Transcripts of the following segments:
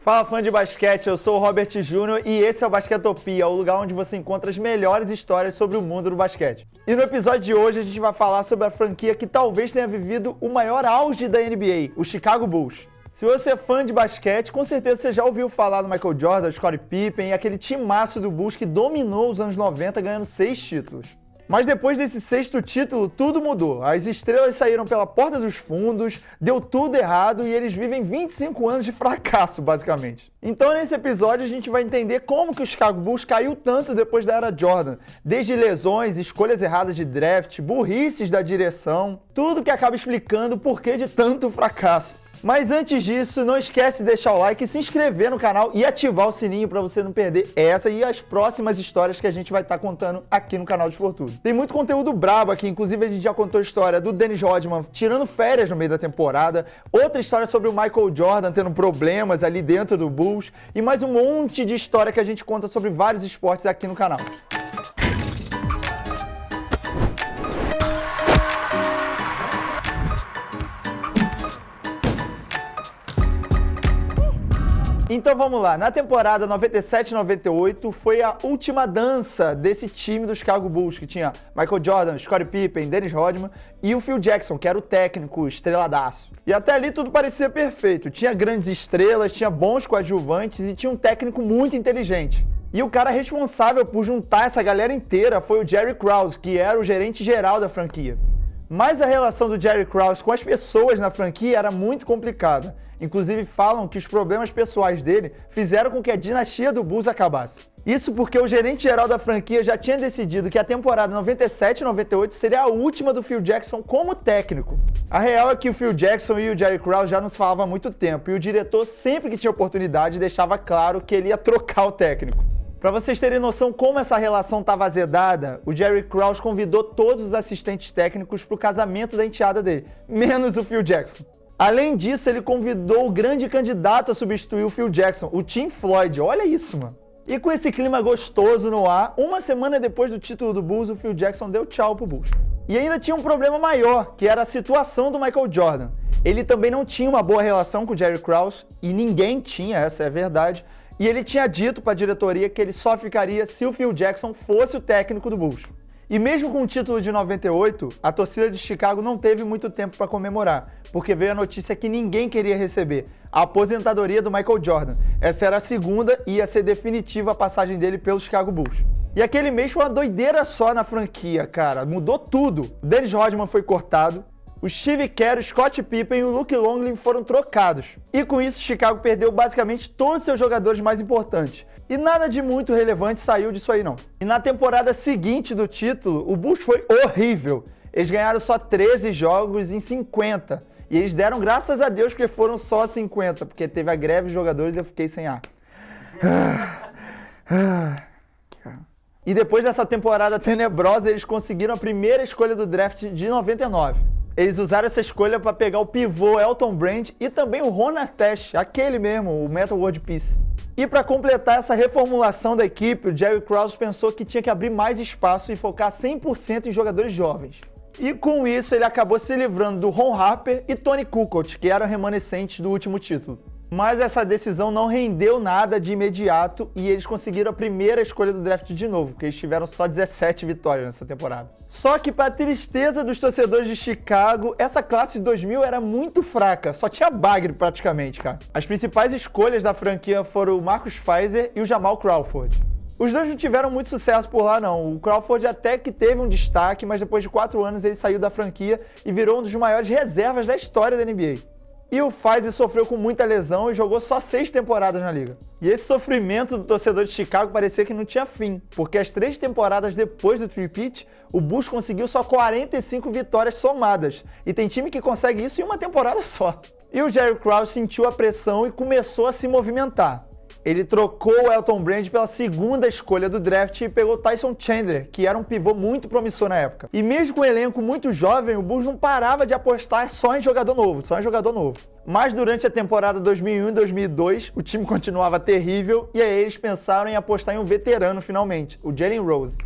Fala, fã de basquete, eu sou o Robert Júnior e esse é o Basquetopia, o lugar onde você encontra as melhores histórias sobre o mundo do basquete. E no episódio de hoje a gente vai falar sobre a franquia que talvez tenha vivido o maior auge da NBA, o Chicago Bulls. Se você é fã de basquete, com certeza você já ouviu falar do Michael Jordan, Scottie Pippen e aquele timaço do Bulls que dominou os anos 90 ganhando 6 títulos. Mas depois desse 6º título, tudo mudou. As estrelas saíram pela porta dos fundos, deu tudo errado e eles vivem 25 anos de fracasso, basicamente. Então nesse episódio a gente vai entender como que o Chicago Bulls caiu tanto depois da era Jordan. Desde lesões, escolhas erradas de draft, burrices da direção, tudo que acaba explicando o porquê de tanto fracasso. Mas antes disso, não esquece de deixar o like, se inscrever no canal e ativar o sininho para você não perder essa e as próximas histórias que a gente vai estar contando aqui no canal do Esportudo. Tem muito conteúdo brabo aqui, inclusive a gente já contou a história do Dennis Rodman tirando férias no meio da temporada, outra história sobre o Michael Jordan tendo problemas ali dentro do Bulls e mais um monte de história que a gente conta sobre vários esportes aqui no canal. Então vamos lá, na temporada 97-98 foi a última dança desse time do Chicago Bulls, que tinha Michael Jordan, Scottie Pippen, Dennis Rodman e o Phil Jackson, que era o técnico estreladaço. E até ali tudo parecia perfeito, tinha grandes estrelas, tinha bons coadjuvantes e tinha um técnico muito inteligente. E o cara responsável por juntar essa galera inteira foi o Jerry Krause, que era o gerente geral da franquia. Mas a relação do Jerry Krause com as pessoas na franquia era muito complicada. Inclusive falam que os problemas pessoais dele fizeram com que a dinastia do Bulls acabasse. Isso porque o gerente geral da franquia já tinha decidido que a temporada 97-98 seria a última do Phil Jackson como técnico. A real é que o Phil Jackson e o Jerry Krause já não se falavam há muito tempo e o diretor sempre que tinha oportunidade deixava claro que ele ia trocar o técnico. Para vocês terem noção como essa relação estava azedada, o Jerry Krause convidou todos os assistentes técnicos para o casamento da enteada dele, menos o Phil Jackson. Além disso, ele convidou o grande candidato a substituir o Phil Jackson, o Tim Floyd. Olha isso, mano. E com esse clima gostoso no ar, uma semana depois do título do Bulls, o Phil Jackson deu tchau pro Bulls. E ainda tinha um problema maior, que era a situação do Michael Jordan. Ele também não tinha uma boa relação com o Jerry Krause, e ninguém tinha, essa é a verdade. E ele tinha dito para a diretoria que ele só ficaria se o Phil Jackson fosse o técnico do Bulls. E mesmo com o título de 98, a torcida de Chicago não teve muito tempo para comemorar, porque veio a notícia que ninguém queria receber, a aposentadoria do Michael Jordan. Essa era a segunda e ia ser definitiva a passagem dele pelo Chicago Bulls. E aquele mês foi uma doideira só na franquia, cara, mudou tudo. O Dennis Rodman foi cortado, o Steve Kerr, o Scottie Pippen e o Luke Longley foram trocados. E com isso, Chicago perdeu basicamente todos os seus jogadores mais importantes. E nada de muito relevante saiu disso aí não. E na temporada seguinte do título, o Bulls foi horrível. Eles ganharam só 13 jogos em 50. E eles deram graças a Deus que foram só 50, porque teve a greve de jogadores e eu fiquei sem ar. E depois dessa temporada tenebrosa, eles conseguiram a primeira escolha do draft de 99. Eles usaram essa escolha para pegar o pivô Elton Brand e também o Ron Artest, aquele mesmo, o Metal World Peace. E para completar essa reformulação da equipe, o Jerry Krause pensou que tinha que abrir mais espaço e focar 100% em jogadores jovens. E com isso ele acabou se livrando do Ron Harper e Tony Kukoc, que eram remanescentes do último título. Mas essa decisão não rendeu nada de imediato e eles conseguiram a primeira escolha do draft de novo, porque eles tiveram só 17 vitórias nessa temporada. Só que para tristeza dos torcedores de Chicago, essa classe de 2000 era muito fraca, só tinha bagre praticamente, cara. As principais escolhas da franquia foram o Marcus Fizer e o Jamal Crawford. Os dois não tiveram muito sucesso por lá não, o Crawford até que teve um destaque, mas depois de 4 anos ele saiu da franquia e virou um dos maiores reservas da história da NBA. E o Fizer sofreu com muita lesão e jogou só 6 temporadas na liga. E esse sofrimento do torcedor de Chicago parecia que não tinha fim, porque as 3 temporadas depois do three-peat, o Bulls conseguiu só 45 vitórias somadas. E tem time que consegue isso em uma temporada só. E o Jerry Krause sentiu a pressão e começou a se movimentar. Ele trocou o Elton Brand pela segunda escolha do draft e pegou Tyson Chandler, que era um pivô muito promissor na época. E mesmo com um elenco muito jovem, o Bulls não parava de apostar só em jogador novo, Mas durante a temporada 2001 e 2002, o time continuava terrível e aí eles pensaram em apostar em um veterano finalmente, o Jalen Rose.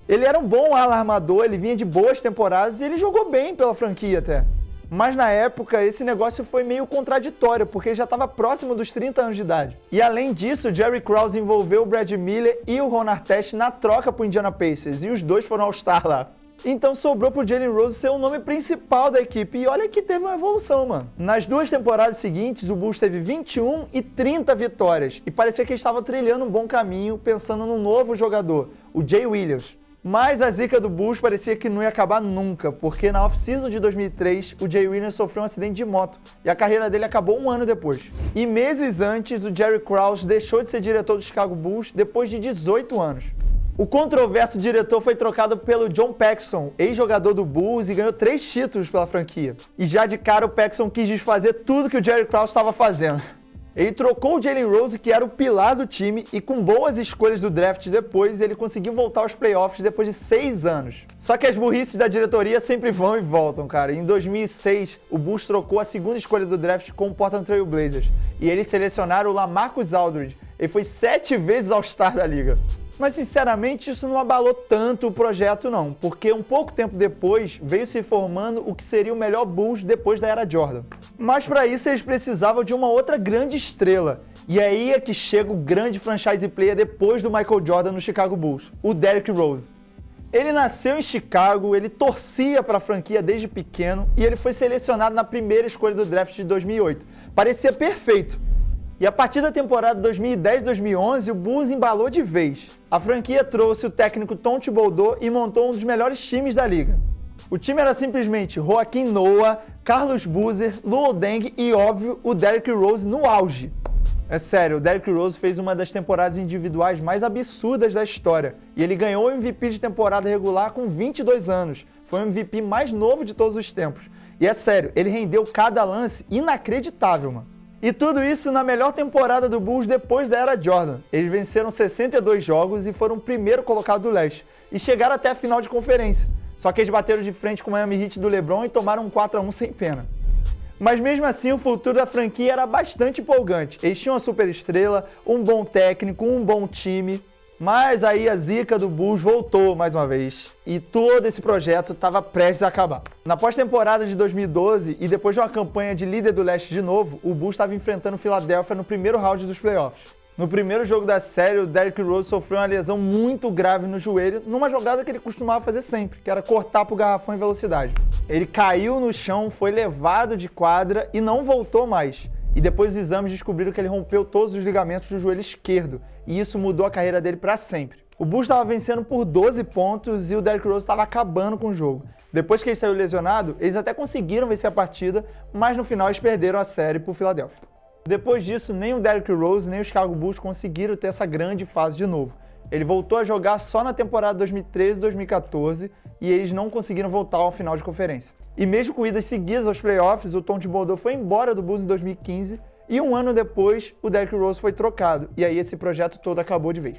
Ele era um bom ala armador, ele vinha de boas temporadas e ele jogou bem pela franquia até. Mas na época, esse negócio foi meio contraditório, porque ele já estava próximo dos 30 anos de idade. E além disso, Jerry Krause envolveu o Brad Miller e o Ron Artest na troca pro Indiana Pacers, e os dois foram All-Star lá. Então sobrou pro Jalen Rose ser o nome principal da equipe, e olha que teve uma evolução, mano. Nas 2 temporadas seguintes, o Bulls teve 21 e 30 vitórias, e parecia que eles estavam trilhando um bom caminho, pensando num novo jogador, o Jay Williams. Mas a zica do Bulls parecia que não ia acabar nunca, porque na off-season de 2003, o Jay Williams sofreu um acidente de moto, e a carreira dele acabou 1 ano depois. E meses antes, o Jerry Krause deixou de ser diretor do Chicago Bulls depois de 18 anos. O controverso diretor foi trocado pelo John Paxson, ex-jogador do Bulls, e ganhou 3 títulos pela franquia. E já de cara o Paxson quis desfazer tudo que o Jerry Krause estava fazendo. Ele trocou o Jalen Rose, que era o pilar do time, e com boas escolhas do draft depois, ele conseguiu voltar aos playoffs depois de 6 anos. Só que as burrices da diretoria sempre vão e voltam, cara. Em 2006, o Bulls trocou a 2ª escolha do draft com o Portland Trail Blazers, e eles selecionaram o LaMarcus Aldridge. Ele foi 7 vezes All-Star da liga. Mas, sinceramente, isso não abalou tanto o projeto, não, porque um pouco tempo depois veio se formando o que seria o melhor Bulls depois da era Jordan. Mas para isso eles precisavam de uma outra grande estrela, e aí é que chega o grande franchise player depois do Michael Jordan no Chicago Bulls, o Derrick Rose. Ele nasceu em Chicago, ele torcia para a franquia desde pequeno e ele foi selecionado na primeira escolha do draft de 2008. Parecia perfeito. E a partir da temporada 2010-2011, o Bulls embalou de vez. A franquia trouxe o técnico Tom Thibodeau e montou um dos melhores times da liga. O time era simplesmente Joaquim Noah, Carlos Boozer, Luol Deng e, óbvio, o Derrick Rose no auge. É sério, o Derrick Rose fez uma das temporadas individuais mais absurdas da história. E ele ganhou o MVP de temporada regular com 22 anos. Foi o MVP mais novo de todos os tempos. E é sério, ele rendeu cada lance inacreditável, mano. E tudo isso na melhor temporada do Bulls depois da era Jordan. Eles venceram 62 jogos e foram o primeiro colocado do leste. E chegaram até a final de conferência. Só que eles bateram de frente com o Miami Heat do LeBron e tomaram um 4-1 sem pena. Mas mesmo assim, o futuro da franquia era bastante empolgante. Eles tinham uma superestrela, um bom técnico, um bom time. Mas aí a zica do Bulls voltou mais uma vez. E todo esse projeto estava prestes a acabar. Na pós-temporada de 2012, e depois de uma campanha de líder do leste de novo, o Bulls estava enfrentando o Philadelphia no primeiro round dos playoffs. No primeiro jogo da série, o Derrick Rose sofreu uma lesão muito grave no joelho, numa jogada que ele costumava fazer sempre, que era cortar pro garrafão em velocidade. Ele caiu no chão, foi levado de quadra e não voltou mais. E depois os exames descobriram que ele rompeu todos os ligamentos do joelho esquerdo, e isso mudou a carreira dele para sempre. O Bulls estava vencendo por 12 pontos e o Derrick Rose estava acabando com o jogo. Depois que ele saiu lesionado, eles até conseguiram vencer a partida, mas no final eles perderam a série pro Philadelphia. Depois disso, nem o Derrick Rose nem o Chicago Bulls conseguiram ter essa grande fase de novo. Ele voltou a jogar só na temporada 2013-2014 e eles não conseguiram voltar ao final de conferência. E mesmo com idas seguidas aos playoffs, o Tom Thibodeau foi embora do Bulls em 2015 e um ano depois o Derrick Rose foi trocado e aí esse projeto todo acabou de vez.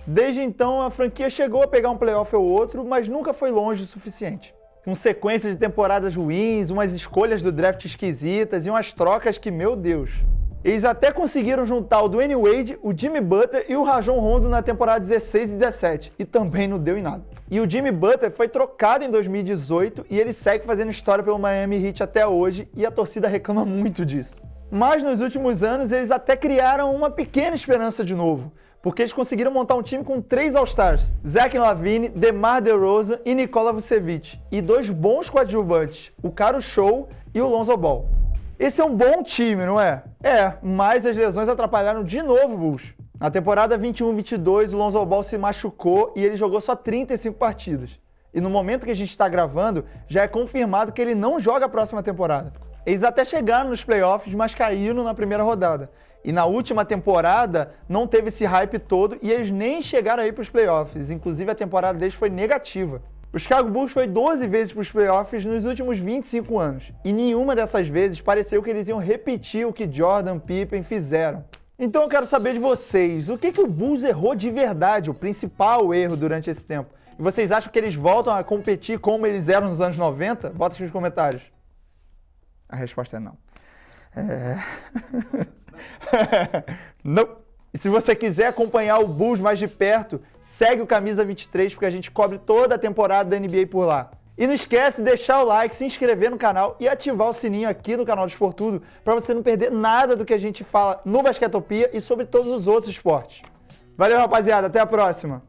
Desde então, a franquia chegou a pegar um playoff ou outro, mas nunca foi longe o suficiente. Com sequência de temporadas ruins, umas escolhas do draft esquisitas e umas trocas que, meu Deus... Eles até conseguiram juntar o Dwayne Wade, o Jimmy Butler e o Rajon Rondo na temporada 16 e 17, e também não deu em nada. E o Jimmy Butler foi trocado em 2018 e ele segue fazendo história pelo Miami Heat até hoje e a torcida reclama muito disso. Mas nos últimos anos eles até criaram uma pequena esperança de novo, porque eles conseguiram montar um time com 3 All-Stars, Zach LaVine, DeMar DeRozan e Nikola Vucevic, e 2 bons coadjuvantes, o Caruso Show e o Lonzo Ball. Esse é um bom time, não é? É, mas as lesões atrapalharam de novo o Bulls. Na temporada 21-22, o Lonzo Ball se machucou e ele jogou só 35 partidas. E no momento que a gente está gravando, já é confirmado que ele não joga a próxima temporada. Eles até chegaram nos playoffs, mas caíram na primeira rodada. E na última temporada, não teve esse hype todo e eles nem chegaram aí para os playoffs. Inclusive, a temporada deles foi negativa. O Chicago Bulls foi 12 vezes para os playoffs nos últimos 25 anos, e nenhuma dessas vezes pareceu que eles iam repetir o que Jordan e Pippen fizeram. Então eu quero saber de vocês, o que o Bulls errou de verdade, o principal erro durante esse tempo? E vocês acham que eles voltam a competir como eles eram nos anos 90? Bota aqui nos comentários. A resposta é não. Não. E se você quiser acompanhar o Bulls mais de perto, segue o Camisa 23, porque a gente cobre toda a temporada da NBA por lá. E não esquece de deixar o like, se inscrever no canal e ativar o sininho aqui no canal do Esportudo para você não perder nada do que a gente fala no Basquetopia e sobre todos os outros esportes. Valeu, rapaziada. Até a próxima.